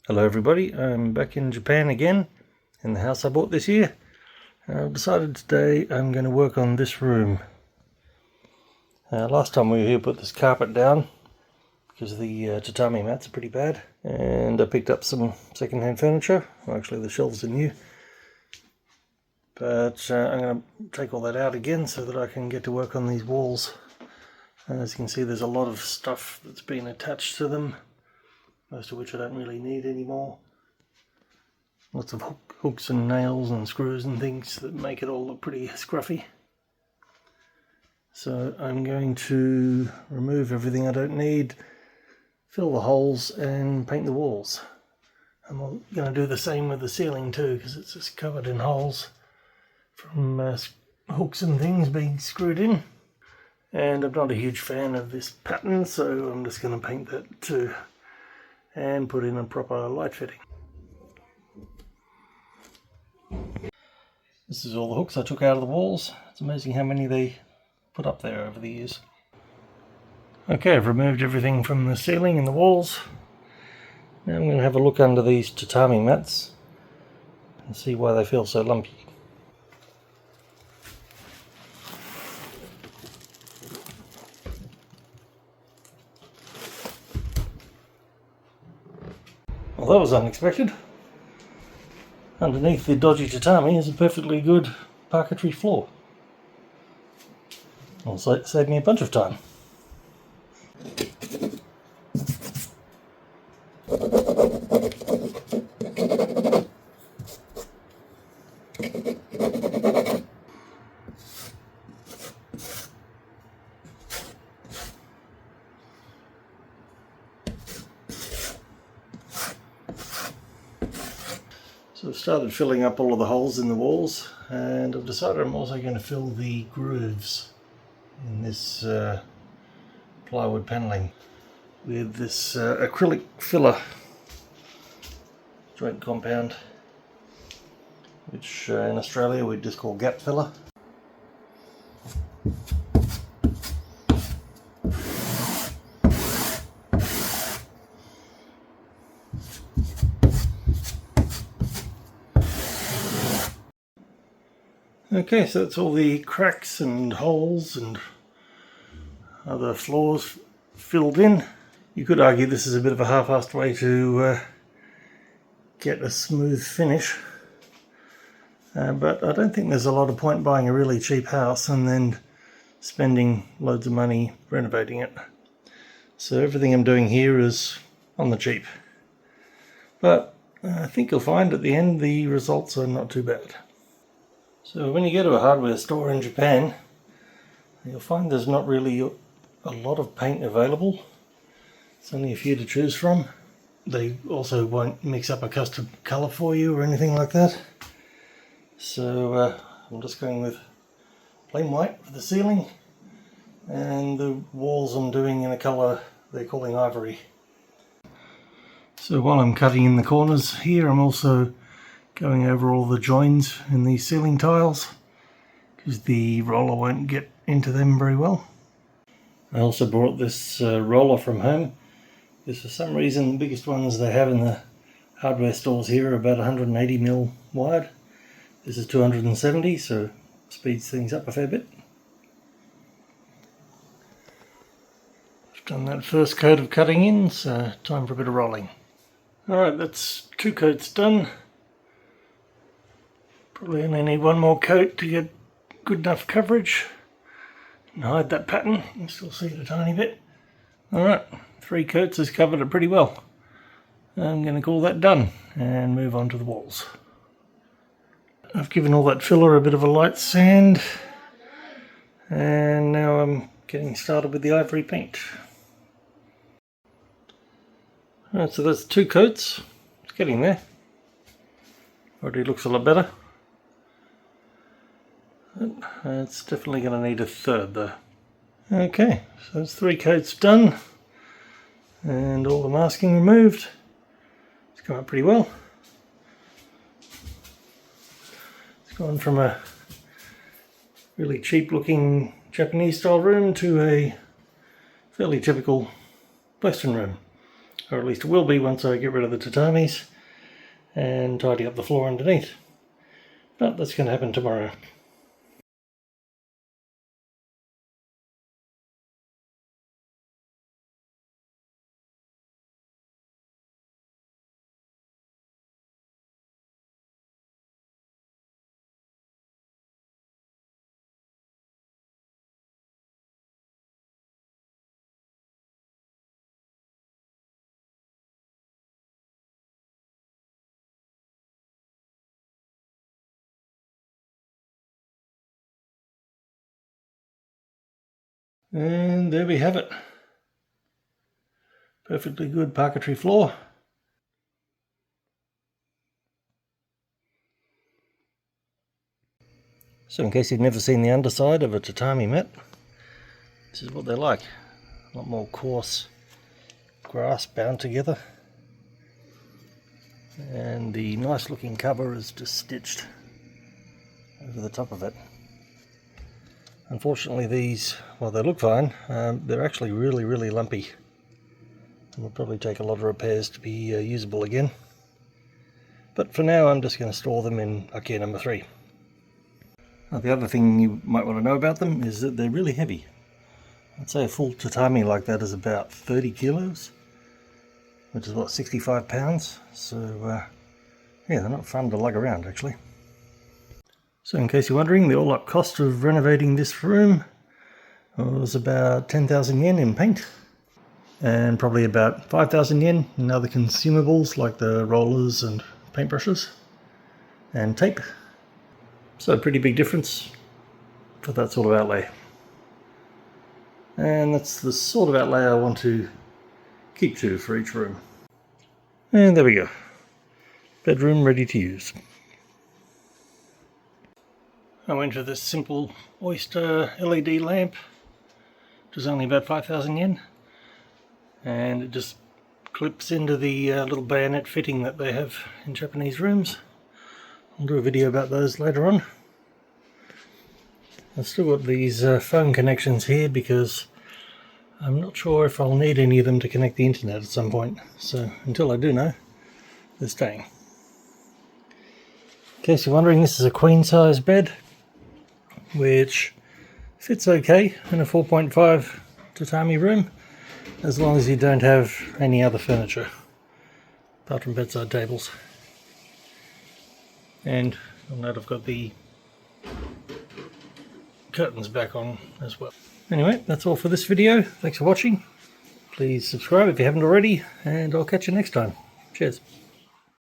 Hello everybody, I'm back in Japan again, in the house I bought this year. I've decided today I'm going to work on this room. Last time we were here, put this carpet down because the tatami mats are pretty bad, and I picked up some second-hand furniture. Well, actually the shelves are new, but I'm going to take all that out again so that I can get to work on these walls. As you can see, there's a lot of stuff that's been attached to them, most of which I don't really need anymore. Lots of hooks and nails and screws and things that make it all look pretty scruffy. So I'm going to remove everything I don't need, fill the holes and paint the walls. I'm going to do the same with the ceiling too, because it's just covered in holes from hooks and things being screwed in. And I'm not a huge fan of this pattern, so I'm just going to paint that too and put in a proper light fitting. This is all the hooks I took out of the walls. It's amazing how many they put up there over the years. Okay, I've removed everything from the ceiling and the walls. Now I'm going to have a look under these tatami mats and see why they feel so lumpy. Well, that was unexpected. Underneath the dodgy tatami is a perfectly good parquetry floor. It'll save me a bunch of time. So I've started filling up all of the holes in the walls, and I've decided I'm also going to fill the grooves in this plywood panelling with this acrylic filler joint compound, which in Australia we'd just call gap filler. Okay, so that's all the cracks and holes and other flaws filled in. You could argue this is a bit of a half-assed way to get a smooth finish, but I don't think there's a lot of point buying a really cheap house and then spending loads of money renovating it. So everything I'm doing here is on the cheap, but I think you'll find at the end the results are not too bad. So when you go to a hardware store in Japan, you'll find there's not really a lot of paint available. There's only a few to choose from. They also won't mix up a custom colour for you or anything like that. So I'm just going with plain white for the ceiling, and the walls I'm doing in a colour they're calling ivory. So while I'm cutting in the corners here, I'm also going over all the joins in these ceiling tiles because the roller won't get into them very well. I also brought this roller from home because for some reason the biggest ones they have in the hardware stores here are about 180mm wide. This is 270, so speeds things up a fair bit. I've done that first coat of cutting in, so time for a bit of rolling. Alright, that's 2 coats done. Probably only need 1 more coat to get good enough coverage and hide that pattern. You can still see it a tiny bit. Alright, 3 coats has covered it pretty well. I'm going to call that done and move on to the walls. I've given all that filler a bit of a light sand, and now I'm getting started with the ivory paint. Alright, so that's 2 coats. It's getting there. Already looks a lot better. It's definitely going to need a 3rd though. Okay, so that's 3 coats done and all the masking removed. It's come out pretty well. It's gone from a really cheap looking Japanese style room to a fairly typical Western room. or at least it will be once I get rid of the tatamis and tidy up the floor underneath. But that's going to happen tomorrow. And there we have it. Perfectly good parquetry floor. So in case you've never seen the underside of a tatami mat, this is what they're like. A lot more coarse grass bound together. And the nice looking cover is just stitched over the top of it. Unfortunately these, well, they look fine, they're actually really lumpy. It will probably take a lot of repairs to be usable again. But for now I'm just going to store them in Akiya number 3. Now, the other thing you might want to know about them is that they're really heavy. I'd say a full tatami like that is about 30 kilos, which is what, 65 pounds? So yeah, they're not fun to lug around actually. So in case you're wondering, the all-up cost of renovating this room was about 10,000 yen in paint, and probably about 5,000 yen in other consumables like the rollers and paintbrushes and tape. So a pretty big difference for that sort of outlay. And that's the sort of outlay I want to keep to for each room. And there we go. Bedroom ready to use. I went for this simple Oyster LED lamp, which was only about 5,000 yen, and it just clips into the little bayonet fitting that they have in Japanese rooms. I'll do a video about those later on. I've still got these phone connections here because I'm not sure if I'll need any of them to connect the internet at some point, so until I do know, they're staying. In case you're wondering, this is a queen size bed, which fits okay in a 4.5 tatami room, as long as you don't have any other furniture apart from bedside tables. And you'll note I've got the curtains back on as well. Anyway, that's all for this video. Thanks for watching. Please subscribe if you haven't already, and I'll catch you next time. Cheers.